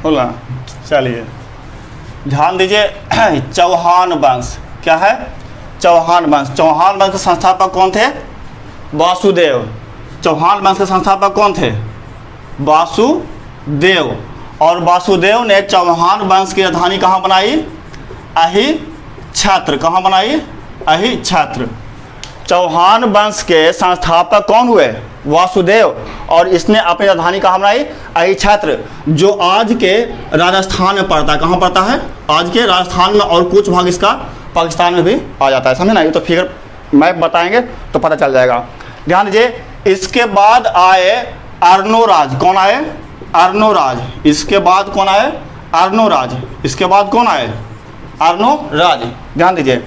बोला। चलिए ध्यान दीजिए, चौहान वंश क्या है? चौहान वंश। चौहान वंश के संस्थापक कौन थे? वासुदेव। चौहान वंश के संस्थापक कौन थे? वासुदेव। और वासुदेव ने चौहान वंश की राजधानी कहाँ बनाई? अहिच्छत्र। कहाँ बनाई? अहिच्छत्र। चौहान वंश के संस्थापक कौन हुए? वासुदेव। और इसने अपनी राजधानी कहाँ बनाई? अहिच्छत्र, जो आज के राजस्थान में पड़ता है। कहाँ पड़ता है? आज के राजस्थान में, और कुछ भाग इसका पाकिस्तान में भी आ जाता है। समझे ना? ये तो फिगर मैप बताएंगे तो पता चल जाएगा। ध्यान दीजिए, इसके बाद आए अर्णोराज। कौन आए? अर्णोराज। इसके बाद कौन आए? अर्णोराज। इसके बाद कौन आए? अर्णोराज। ध्यान दीजिए,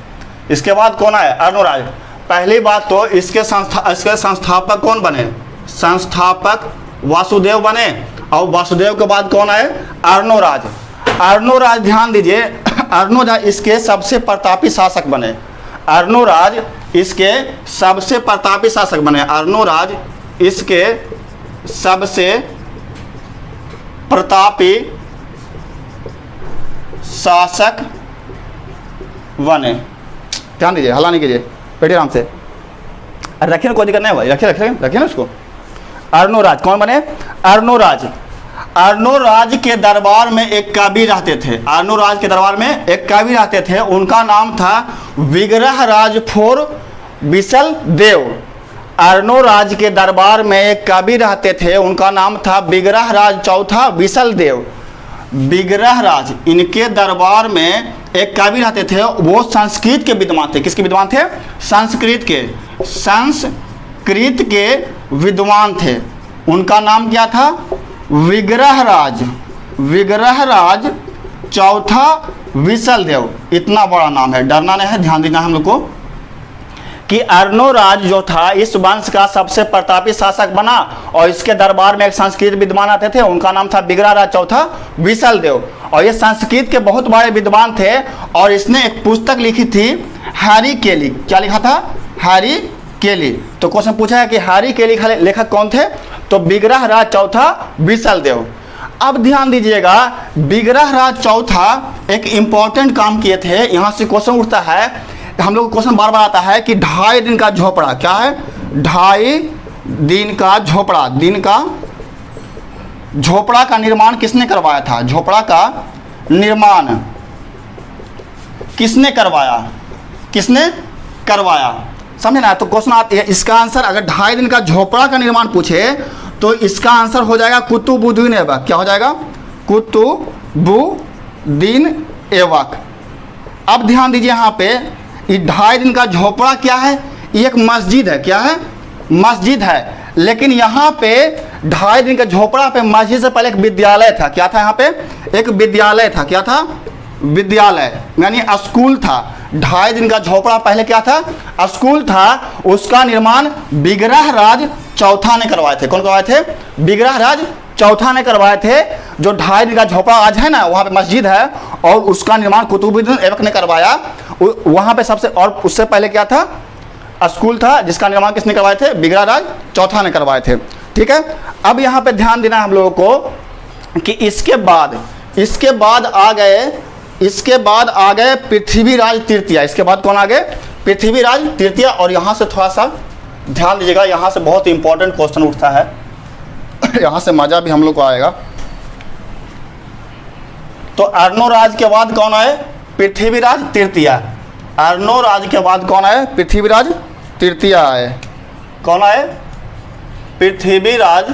इसके बाद कौन आए? अर्णोराज। पहली बात तो इसके संस्थापक कौन बने? संस्थापक वासुदेव बने। और वासुदेव के बाद कौन आए? अर्णोराज। अर्णोराज, ध्यान दीजिए, अर्णोराज इसके सबसे प्रतापी शासक बने। अर्णोराज इसके सबसे प्रतापी शासक बने। अर्णोराज इसके सबसे प्रतापी शासक बने। ध्यान दीजिए, हल्ला नहीं कीजिए, बैठिए आराम से। रखिए ना, कोई दिक्कत नहीं भाई, रखिए ना उसको। अर्णोराज कौन बने? अर्णोराज। अर्णोराज के दरबार में एक कवि रहते थे। अर्णोराज के दरबार में एक कवि रहते थे, उनका नाम था विग्रहराज फोर विसल देव। अर्णोराज के दरबार में एक कवि रहते थे, उनका नाम था विग्रहराज चौथा विसल देव। विग्रहराज, इनके दरबार में एक कवि रहते थे, वो संस्कृत के विद्वान थे। किसके विद्वान थे? संस्कृत के विद्वान थे। उनका नाम क्या था? विग्रहराज। विग्रहराज चौथा विसल देव। इतना बड़ा नाम है, डरना नहीं है, ध्यान देना हम लोग को कि अर्णोराज जो था इस वंश का सबसे प्रतापी शासक बना, और इसके दरबार में एक संस्कृत विद्वान आते थे, उनका नाम था विग्रहराज चौथा विसल देव। और ये संस्कृत के बहुत बड़े विद्वान थे, और इसने एक पुस्तक लिखी थी हैरी केली। क्या लिखा था? हैरी केली। तो क्वेश्चन पूछा है कि हैरी केली का लेखक कौन थे? तो विग्रहराज चौथा विसल देव। अब ध्यान दीजिएगा, विग्रहराज चौथा एक इंपॉर्टेंट काम किए थे। यहाँ से क्वेश्चन उठता है, हम लोग को क्वेश्चन बार बार आता है कि 2.5 दिन का झोपड़ा। क्या है? 2.5 दिन का झोपड़ा। दिन का झोपड़ा का निर्माण किसने करवाया था? झोपड़ा का निर्माण किसने करवाया? किसने करवाया? समझे ना? तो क्वेश्चन आता है, इसका आंसर अगर 2.5 दिन का झोपड़ा का निर्माण पूछे तो इसका आंसर हो जाएगा कुतुबुद्दीन ऐबक। क्या हो जाएगा? कुतुबुद्दीन ऐबक। अब ध्यान दीजिए, यहाँ पे ये 2.5 दिन का झोपड़ा क्या है? ये एक मस्जिद है। क्या है? मस्जिद है। लेकिन यहाँ पे 2.5 दिन का झोपड़ा पे मस्जिद से पहले एक विद्यालय था। क्या था यहाँ पे? एक विद्यालय था। क्या था? विद्यालय, यानी स्कूल था। 2.5 दिन का झोपड़ा पहले क्या था? स्कूल था। उसका निर्माण विग्रहराज चौथा ने करवाए थे। कौन करवाए थे? विग्रहराज चौथा ने करवाए थे। जो 2.5 दिन का झोपड़ा आज है ना, वहाँ पे मस्जिद है, और उसका निर्माण कुतुबुद्दीन ऐबक ने करवाया। वहाँ पे सबसे, और उससे पहले क्या था? स्कूल था, जिसका निर्माण किसने करवाए थे? विग्रहराज चौथा ने करवाए थे। ठीक है। अब यहाँ पे ध्यान देना हम लोगों को कि इसके बाद आ गए पृथ्वीराज तृतीय। इसके बाद कौन आ गए? पृथ्वीराज तृतीय। और यहाँ से थोड़ा सा ध्यान दीजिएगा, यहाँ से बहुत इंपॉर्टेंट क्वेश्चन उठता है, यहाँ से मजा भी हम लोग को आएगा। तो अर्णोराज के बाद कौन आए? पृथ्वीराज तृतीय। अर्णोराज के बाद कौन आए? पृथ्वीराज तृतीय आए। कौन आए? पृथ्वीराज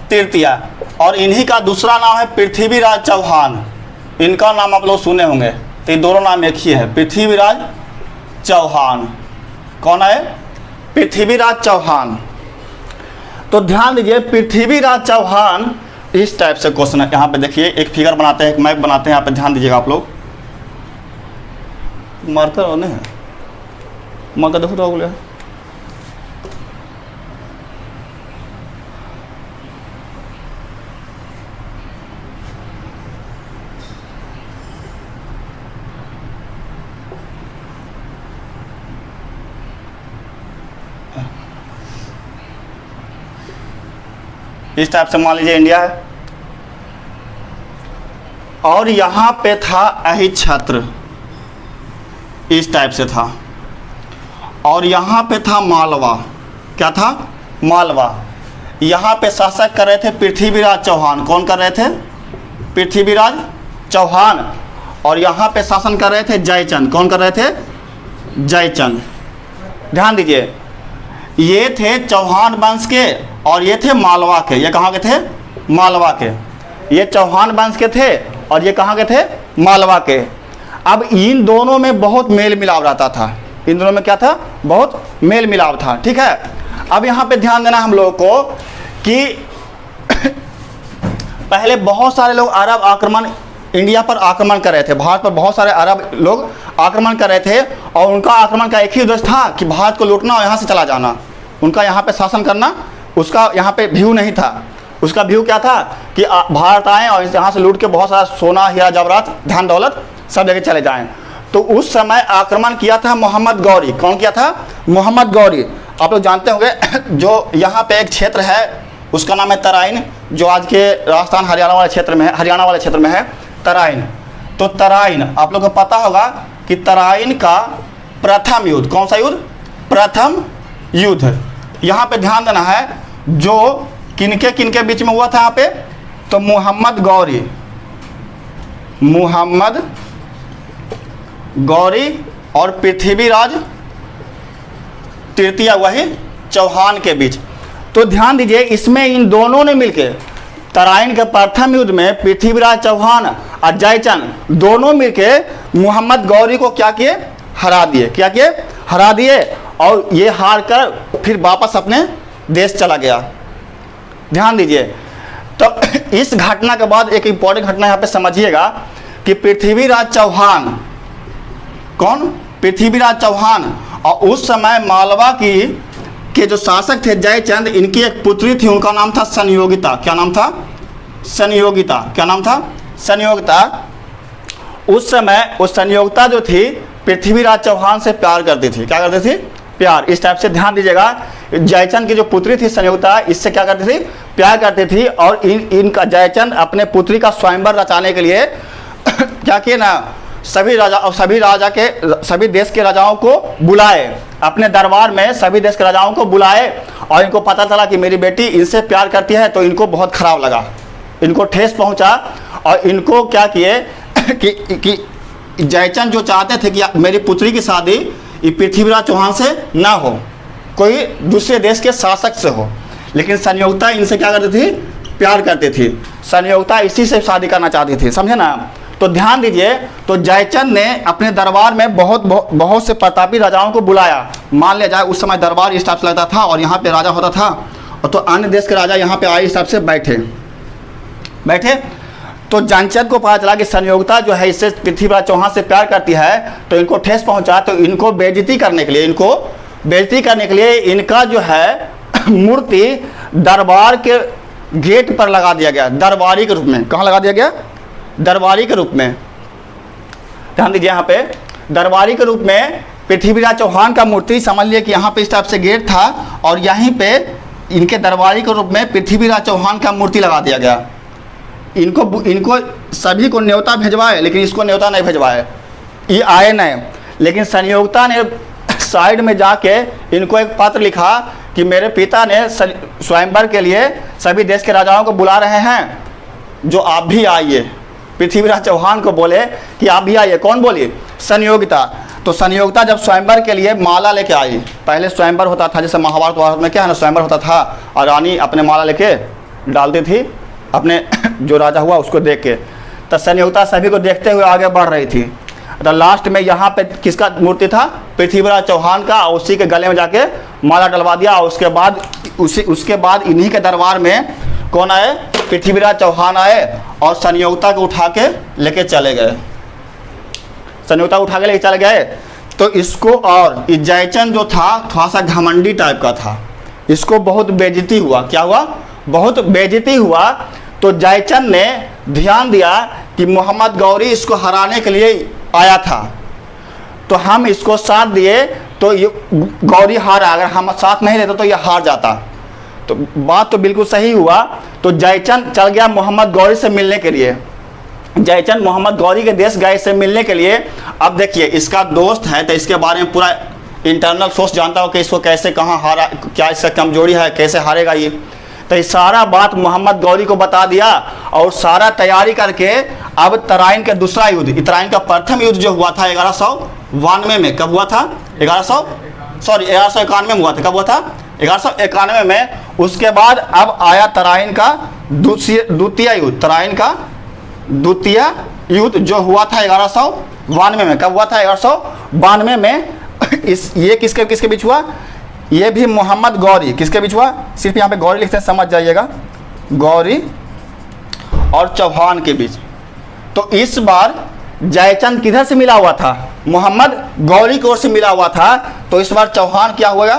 तृतीय। और इन्हीं का दूसरा नाम है पृथ्वीराज चौहान। इनका नाम आप लोग सुने होंगे, तो ये दोनों नाम एक ही है, पृथ्वीराज चौहान। कौन आए? पृथ्वीराज चौहान। तो ध्यान दीजिए, पृथ्वीराज चौहान इस टाइप से क्वेश्चन है। यहाँ पे देखिए, एक फिगर बनाते हैं, एक मैप बनाते हैं। यहाँ पे ध्यान दीजिएगा आप लोग। मार्कर नहीं है, मार्कर देखो तो हो गया। इस टाइप से मान लीजिए इंडिया है, और यहाँ पे था अहिच्छत्र, इस टाइप से था, और यहाँ पे था मालवा। क्या था? मालवा। यहाँ पे शासक कर रहे थे पृथ्वीराज चौहान। कौन कर रहे थे? पृथ्वीराज चौहान। और यहाँ पे शासन कर रहे थे जयचंद। कौन कर रहे थे? जयचंद। ध्यान दीजिए, ये थे चौहान वंश के और ये थे मालवा के। ये कहाँ के थे? मालवा के। ये चौहान वंश के थे और ये कहाँ के थे? मालवा के। अब इन दोनों में बहुत मेल मिलाव रहता था। इन दोनों में क्या था? बहुत मेल मिलाव था। ठीक है, अब यहाँ पे ध्यान देना हम लोगों को कि पहले बहुत सारे लोग अरब आक्रमण इंडिया पर आक्रमण कर रहे थे। भारत पर बहुत सारे अरब लोग आक्रमण कर रहे थे और उनका आक्रमण का एक ही उद्देश्य था कि भारत को लूटना और यहाँ से चला जाना, उनका यहाँ पे शासन करना। उसका यहाँ पे व्यू नहीं था। उसका व्यू क्या था कि भारत आएँ और यहाँ से लूट के बहुत सारा सोना, हीरा जवाहरात, धन दौलत सब लेके चले जाएँ। तो उस समय आक्रमण किया था मोहम्मद गौरी। कौन किया था? मोहम्मद गौरी। आप लोग जानते होंगे जो यहाँ पे एक क्षेत्र है उसका नाम है तराइन, जो आज के राजस्थान हरियाणा वाले क्षेत्र में है, हरियाणा वाले क्षेत्र में है तराइन। तो तराइन आप लोग को पता होगा कि तराइन का प्रथम युद्ध, कौन सा युद्ध? प्रथम युद्ध। यहाँ पे ध्यान देना है, जो किनके किनके बीच में हुआ था यहाँ पे? तो मोहम्मद गौरी और पृथ्वीराज तृतीय वही चौहान के बीच। तो ध्यान दीजिए, इसमें इन दोनों ने मिलकर तराइन के प्रथम युद्ध में पृथ्वीराज चौहान और जयचंद दोनों मिलकर मोहम्मद गौरी को क्या किए? हरा दिए। क्या किए? हरा दिए। और ये हार कर फिर वापस अपने देश चला गया। ध्यान दीजिए, तो इस घटना के बाद एक इंपॉर्टेंट घटना यहाँ पे समझिएगा कि पृथ्वीराज चौहान, कौन? पृथ्वीराज चौहान। और उस समय मालवा के जो शासक थे जयचंद, इनकी एक पुत्री थी, उनका नाम था संयोगिता। क्या नाम था? संयोगिता। क्या नाम था? संयोगिता। उस समय उस संयोगिता जो थी पृथ्वीराज चौहान से प्यार करती थी। क्या करती थी? प्यार। इस टाइप से ध्यान दीजिएगा, जयचंद की जो पुत्री थी संयोगिता, इससे क्या करती थी? प्यार करती थी। और इनका जयचंद अपने पुत्री का स्वयंवर रचाने के लिए क्या किए ना, सभी देश के राजाओं को बुलाए अपने दरबार में, सभी देश के राजाओं को बुलाए। और इनको पता चला कि मेरी बेटी इनसे प्यार करती है, तो इनको बहुत खराब लगा, इनको ठेस पहुंचा। और इनको क्या किए कि जयचंद जो चाहते थे कि मेरी पुत्री की शादी पृथ्वीराज चौहान से ना हो, कोई दूसरे देश के शासक से हो। लेकिन संयोगिता इनसे क्या करती थी? प्यार करती थी। संयोगिता इसी से शादी करना चाहती थी, समझे ना। तो ध्यान दीजिए, तो जयचंद ने अपने दरबार में बहुत से प्रतापी राजाओं को बुलाया। मान लिया जाए उस समय दरबार इस टाइप से लगता था और यहाँ पे राजा होता था, और तो अन्य देश के राजा यहाँ पे आए इस टाइप से बैठे। तो जयचंद को पता चला कि संयोगिता जो है इससे पृथ्वीराज चौहान से प्यार करती है, तो इनको ठेस पहुँचा। तो इनको बेइज्जती करने के लिए इनका जो है मूर्ति दरबार के गेट पर लगा दिया गया, दरबारी के रूप में। कहाँ लगा दिया गया? दरबारी के रूप में। ध्यान दीजिए, यहाँ पे दरबारी के रूप में पृथ्वीराज चौहान का मूर्ति, समझ लिए कि यहाँ पे इस टाइप से गेट था और यहीं पे इनके दरबारी के रूप में पृथ्वीराज चौहान का मूर्ति लगा दिया गया। इनको सभी को न्योता भिजवाए, लेकिन इसको न्योता नहीं भिजवाए, ये आए नहीं। लेकिन संयोगिता ने साइड में जाके इनको एक पत्र लिखा कि मेरे पिता ने स्वयंवर के लिए सभी देश के राजाओं को बुला रहे हैं, जो आप भी आइए। पृथ्वीराज चौहान को बोले कि आप भी आइए। कौन बोली? संयोगिता। तो संयोगिता जब स्वयंवर के लिए माला लेके आई, पहले स्वयंवर होता था जैसे महाभारत में क्या है ना, स्वयंवर होता था और रानी अपने माला लेके डालती थी अपने जो राजा हुआ उसको देख के। तो संयोगिता सभी को देखते हुए आगे बढ़ रही थी। तो लास्ट में यहाँ पे किसका मूर्ति था? पृथ्वीराज चौहान का। उसी के गले में जाके माला डलवा दिया। और उसके बाद इन्हीं के दरबार में कौन आए? पृथ्वीराज चौहान आए और संयोगिता को उठा के लेके चले गए। तो इसको, और जयचंद जो था थोड़ा सा घमंडी टाइप का था, इसको बहुत बेइज्जती हुआ। क्या हुआ? बहुत बेइज्जती हुआ। तो जयचंद ने ध्यान दिया कि मोहम्मद गौरी इसको हराने के लिए आया था, तो हम इसको साथ दिए तो ये गौरी हारा। अगर हम साथ नहीं रहते तो ये हार जाता। तो बात तो बिल्कुल सही हुआ। तो जयचंद चल गया मोहम्मद गौरी से मिलने के लिए। जयचंद मोहम्मद गौरी के देश गए इससे मिलने के लिए। अब देखिए इसका दोस्त है तो इसके बारे में पूरा इंटरनल सोर्स जानता हो कि इसको कैसे कहाँ हारा, क्या इसका कमजोरी है, कैसे हारेगा ये। तो ये सारा बात मोहम्मद गौरी को बता दिया और सारा तैयारी करके अब तराइन का दूसरा युद्ध, तराइन का प्रथम युद्ध जो हुआ था 1192 में, कब हुआ था? 1191 में हुआ था। कब हुआ था? 1191 में। उसके बाद अब आया तराइन का द्वितीय युद्ध, तराइन का द्वितीय युद्ध जो हुआ था 1192 में। कब हुआ था? 1192 में। ये किसके किसके बीच हुआ? ये भी मोहम्मद गौरी, किसके बीच हुआ? सिर्फ यहाँ पे गौरी लिखते हैं, समझ जाइएगा, गौरी और चौहान के बीच। तो इस बार जयचंद किधर से मिला हुआ था? मोहम्मद गौरी की ओर से मिला हुआ था। तो इस बार चौहान क्या हुआ?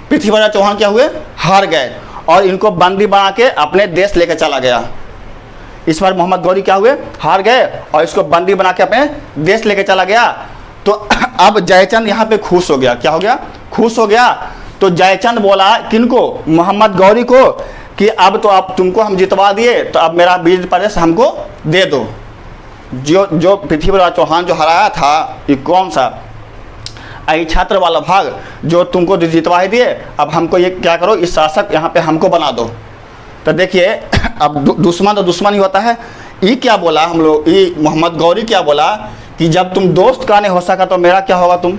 पृथ्वीराज चौहान क्या हुए? हार गए और इनको बंदी बना के अपने देश लेकर चला गया। इस बार मोहम्मद गौरी क्या हुए? हार गए और इसको बंदी बना के अपने देश लेकर चला गया। तो अब जयचंद यहाँ पे खुश हो गया। क्या हो गया? खुश हो गया। तो जयचंद बोला किनको? मोहम्मद गौरी को कि अब तो अब तुमको हम जितवा दिए, तो अब मेरा बीज प्रदेश हमको दे दो। जो पृथ्वीराज चौहान जो हराया था, ये कौन सा? आई छात्र वाला भाग जो तुमको जितवा ही दिए, अब हमको ये क्या करो, इस शासक यहाँ पे हमको बना दो। तो देखिए अब दुश्मन तो दुश्मन ही होता है। ये क्या बोला हम लोग, ये मोहम्मद गौरी क्या बोला कि जब तुम दोस्त का नहीं हो सका तो मेरा क्या होगा तुम।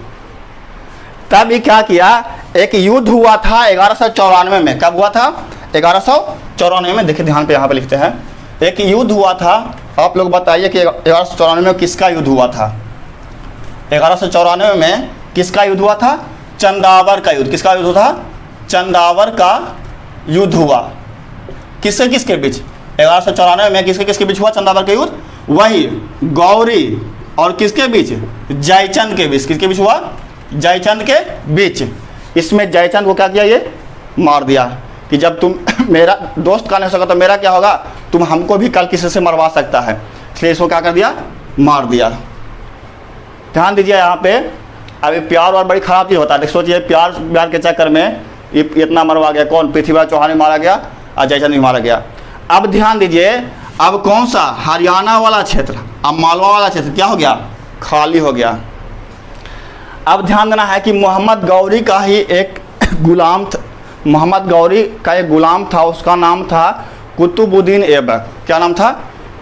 तब ये क्या किया, एक युद्ध हुआ था 1194 में। कब हुआ था? 1194 में। देखिए ध्यान पे यहाँ पे लिखते हैं, एक युद्ध हुआ था। आप लोग बताइए कि 1194 में किसका युद्ध हुआ था? 1194 में किसका युद्ध हुआ था? चंदावर का युद्ध। किसका युद्ध था? चंदावर का युद्ध हुआ। किसके किसके बीच? 1194 में किसके किसके बीच हुआ चंदावर का युद्ध? वही गौरी और किसके बीच? जयचंद के बीच। किसके बीच हुआ? जयचंद के बीच। इसमें जयचंद को क्या किया? ये मार दिया कि जब तुम मेरा दोस्त का नहीं सका तो मेरा क्या होगा, तुम हमको भी कल किसी से मरवा सकता है, इसलिए इसको क्या कर दिया? मार दिया। ध्यान दीजिए यहाँ पे, अभी प्यार और बड़ी खराब चीज़ होता है। सोचिए प्यार के चक्कर में इतना मरवा गया। कौन? पृथ्वीराज चौहान भी मारा गया और जयचंद भी मारा गया। अब ध्यान दीजिए, अब कौन सा? हरियाणा वाला क्षेत्र, अब मालवा वाला क्षेत्र क्या हो गया? खाली हो गया। अब ध्यान देना है कि मोहम्मद गौरी का ही एक गुलाम था। मोहम्मद गौरी का एक गुलाम था, उसका नाम था कुतुबुद्दीन ऐबक। क्या नाम था?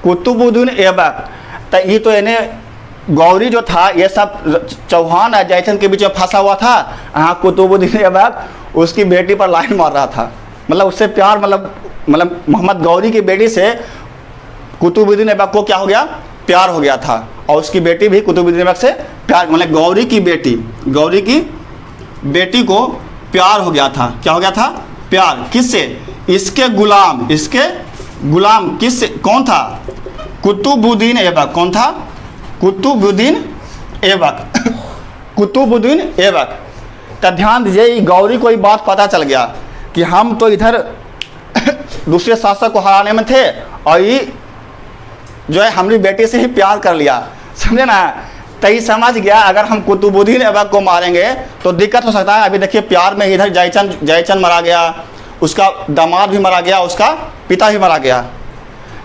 कुतुबुद्दीन ऐबक। तो ये तो इन्हें गौरी जो था, ये सब चौहान और जयचंद के बीच में फंसा हुआ था। हाँ, कुतुबुद्दीन ऐबक उसकी बेटी पर लाइन मार रहा था, मतलब उससे प्यार, मतलब मोहम्मद गौरी की बेटी से कुतुबुद्दीन ऐबक को क्या हो गया? प्यार हो गया था। और उसकी बेटी भी कुतुबुद्दीन ऐबक से प्यार, मतलब गौरी की बेटी को प्यार हो गया था। क्या हो गया था? प्यार। किससे? इसके गुलाम किससे? कौन था? कुतुबुद्दीन ऐबक। कौन था? कुतुबुद्दीन ऐबक। कुतुबुद्दीन ऐबक। तो ध्यान दीजिए, गौरी को ये बात पता चल गया कि हम तो इधर दूसरे शासक को हराने में थे और ये जो है हमारी बेटी से ही प्यार कर लिया, समझे ना। तई समझ गया अगर हम कुतुबुद्दीन ऐबक को मारेंगे तो दिक्कत हो सकता है। अभी देखिए प्यार में इधर जयचंद मरा गया, उसका दामाद भी मरा गया, उसका पिता भी मरा गया,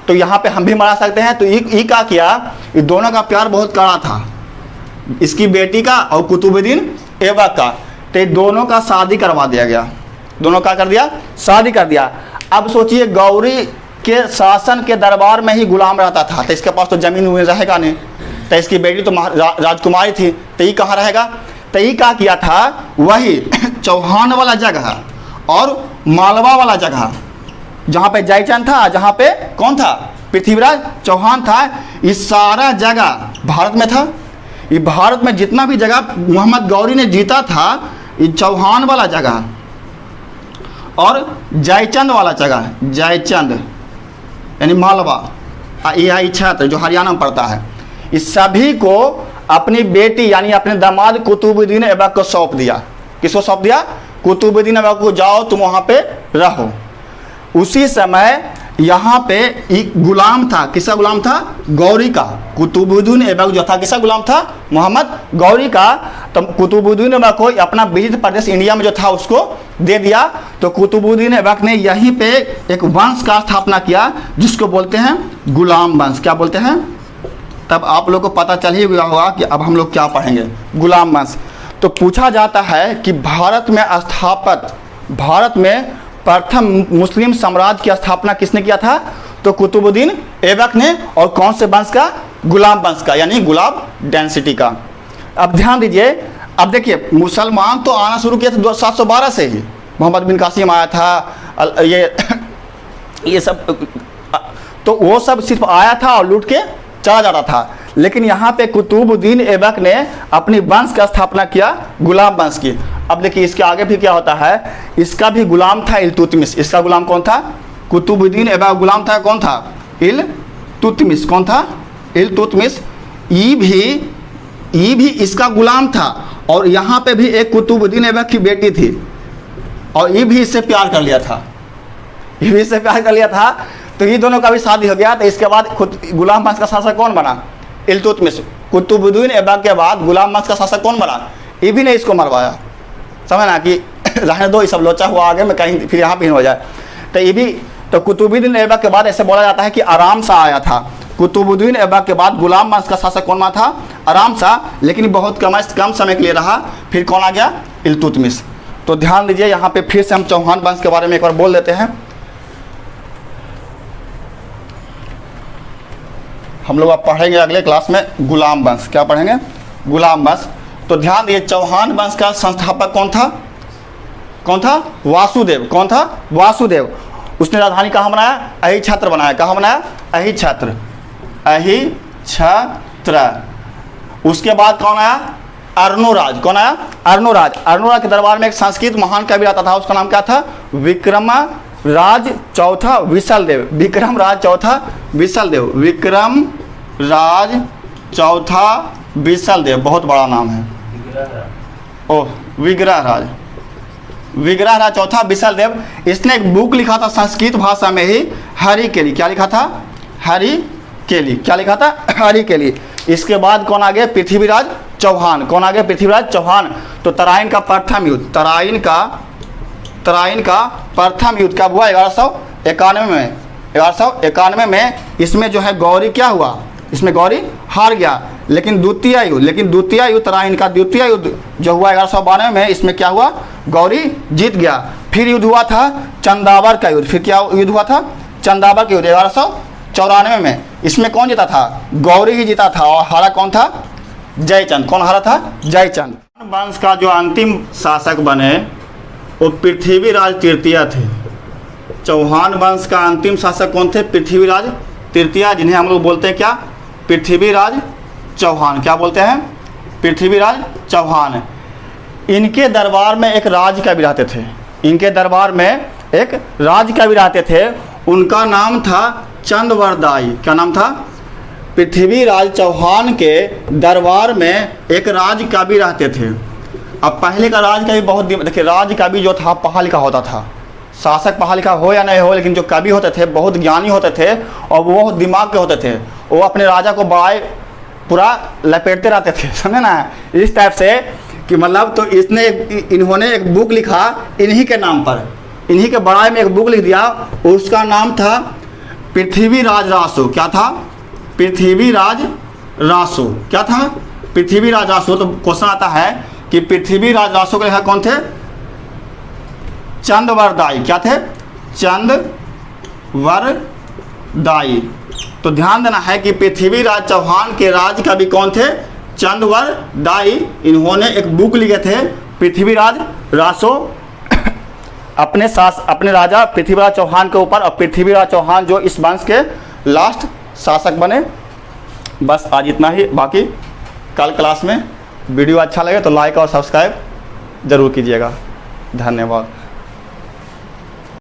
तो यहाँ पे हम भी मरा सकते हैं। तो ये क्या किया, ये दोनों का प्यार बहुत कड़ा था, इसकी बेटी का और कुतुबुद्दीन ऐबक का। तो दोनों का शादी करवा दिया गया। दोनों का कर दिया? शादी कर दिया। अब सोचिए गौरी के शासन के दरबार में ही गुलाम रहता था, तो इसके पास तो जमीन वमीन रहेगा नहीं। तो इसकी बेटी तो राजकुमारी थी, तो ये कहाँ रहेगा। तो ये क्या किया था, वही चौहान वाला जगह और मालवा वाला जगह, जहाँ पे जयचंद था, जहाँ पे कौन था, पृथ्वीराज चौहान था, इस सारा जगह भारत में था। ये भारत में जितना भी जगह मोहम्मद गौरी ने जीता था, ये चौहान वाला जगह और जयचंद वाला जगह, जयचंद यानी मालवा, ये क्षेत्र जो हरियाणा में पड़ता है, इस सभी को अपनी बेटी यानी अपने दामाद कुतुबुद्दीन ऐबक को सौंप दिया। किसको सौंप दिया? कुतुबुद्दीन ऐबक को, जाओ तुम वहाँ पे रहो। उसी समय यहाँ पे एक गुलाम था। किसका गुलाम था? गौरी का। कुतुबुद्दीन ऐबक जो था किसका गुलाम था? मोहम्मद गौरी का। तो कुतुबुद्दीन ऐबक को अपना विजित प्रदेश इंडिया में जो था उसको दे दिया। तो कुतुबुद्दीन ऐबक ने यहीं पे एक वंश का स्थापना किया जिसको बोलते हैं गुलाम वंश। क्या बोलते हैं? तब आप लोग को पता चल ही गया होगा कि अब हम लोग क्या पढ़ेंगे, गुलाम वंश। तो पूछा जाता है कि भारत में प्रथम मुस्लिम साम्राज्य की स्थापना किसने किया था? तो कुतुबुद्दीन ऐबक ने। और कौन से वंश का? गुलाम वंश का, यानी गुलाब डेंसिटी का। अब ध्यान दीजिए, अब देखिए मुसलमान तो आना शुरू किया था 712 से ही, मोहम्मद बिन कासिम आया था, ये सब, तो वो सब सिर्फ आया था और लूट के चला जा रहा था। लेकिन यहाँ पे कुतुबुद्दीन ऐबक ने अपनी वंश का स्थापना किया, गुलाम वंश की। अब देखिए इसके आगे भी क्या होता है, इसका भी गुलाम था इल्तुतमिश। इसका गुलाम कौन था? कुतुबुद्दीन ऐबक गुलाम था, कौन था? इल्तुतमिश। कौन था? इल्तुतमिश। ये भी इसका गुलाम था। और यहाँ पे भी एक कुतुबुद्दीन ऐबक की बेटी थी और ये भी इससे प्यार कर लिया था, ये भी इससे प्यार कर लिया था। तो ये दोनों का भी शादी हो गया। तो इसके बाद गुलाम वंश का शासक कौन बना? इल्तुतमिश। कुतुबुद्दीन ऐबक के बाद गुलाम वंश का शासक कौन बना? ये भी ने इसको मरवाया। समझ ना कि रहने दो, ये सब लोचा हुआ आगे में कहीं फिर यहाँ पे हो जाए। तो ये भी, तो कुतुबुद्दीन ऐबक के बाद ऐसे बोला जाता है कि आराम सा आया था। कुतुबुद्दीन ऐबक के बाद गुलाम वंश का शासक कौन था? आराम सा, लेकिन बहुत कम समय के लिए रहा। फिर कौन आ गया? इल्तुतमिश। तो ध्यान दीजिए, यहाँ पे फिर से हम चौहान वंश के बारे में एक बार बोल देते हैं। हम लोग अब पढ़ेंगे अगले क्लास में गुलाम वंश। क्या पढ़ेंगे? गुलाम वंश। तो ध्यान दीजिए, चौहान वंश का संस्थापक कौन था? कौन था? वासुदेव। कौन था? वासुदेव। उसने राजधानी कहाँ बनाया? अहिछत्र बनाया। कहाँ बनाया? अहिछत्र। अहिछत्र। उसके बाद कौन आया? अर्णोराज। कौन आया? अर्णोराज। अर्णोराज के दरबार में एक संस्कृत महान कवि आता था, उसका नाम क्या था? विक्रमराज चौथा विशलदेव। विक्रमराज चौथा विशलदेव। विक्रमराज चौथा विशलदेव, बहुत बड़ा नाम है। ओह, विग्रहराज। विग्रहराज चौथा विशलदेव। इसने एक बुक लिखा था संस्कृत भाषा में ही, हरिकेली। क्या लिखा था? हरिकेली। क्या लिखा था? हरिकेली। इसके बाद कौन आ गए? पृथ्वीराज चौहान। कौन आ गए? पृथ्वीराज चौहान। तो तराइन का प्रथम युद्ध, तराइन का प्रथम युद्ध कब हुआ? 1191 में। 1191 में इसमें जो है गौरी क्या हुआ? इसमें गौरी हार गया। लेकिन द्वितीय युद्ध तराइन का द्वितीय युद्ध जो हुआ 1192 में, इसमें क्या हुआ? गौरी जीत गया। फिर युद्ध हुआ था चंदावर का युद्ध। फिर क्या युद्ध हुआ था? चंदावर का युद्ध 1194 में। इसमें कौन जीता था? गौरी ही जीता था। और हारा कौन था? जयचंद। कौन हारा था? जयचंद। वंश का जो अंतिम शासक बने वो पृथ्वीराज तृतीय थे। चौहान वंश का अंतिम शासक कौन थे? पृथ्वीराज तृतीय, जिन्हें हम लोग बोलते हैं क्या? पृथ्वीराज चौहान। क्या बोलते हैं? पृथ्वीराज चौहान। इनके दरबार में एक राजकवि रहते थे। इनके दरबार में एक राजकवि रहते थे, उनका नाम था चंदवरदाई। क्या नाम था? पृथ्वीराज चौहान के दरबार में एक राजकवि रहते थे। अब पहले का राजकवि बहुत, देखिए राजकवि जो था पढ़ा लिखा होता था। शासक पढ़ा लिखा हो या नहीं हो, लेकिन जो कवि होते थे बहुत ज्ञानी होते थे और वो दिमाग के होते थे। वो अपने राजा को बड़ाई पूरा लपेटते रहते थे, समझे ना? इस टाइप से कि मतलब, तो इन्होंने एक बुक लिखा इन्हीं के नाम पर, इन्हीं के बड़ाई में एक बुक लिख दिया। उसका नाम था पृथ्वीराज रासो। क्या था? पृथ्वीराज रासो। क्या था? पृथ्वीराज रासो। तो क्वेश्चन आता है कि पृथ्वीराज रासो के कौन थे? चंदवरदाई। क्या थे? चंदवरदाई। तो ध्यान देना है कि पृथ्वीराज चौहान के राजकवि कौन थे? चंदवरदाई। इन्होंने एक बुक लिखे थे पृथ्वीराज रासो अपने राजा पृथ्वीराज चौहान के ऊपर। और पृथ्वीराज चौहान जो इस वंश के लास्ट शासक बने। बस आज इतना ही। बाकी कल क्लास में वीडियो अच्छा लगे तो लाइक और सब्सक्राइब ज़रूर कीजिएगा। धन्यवाद।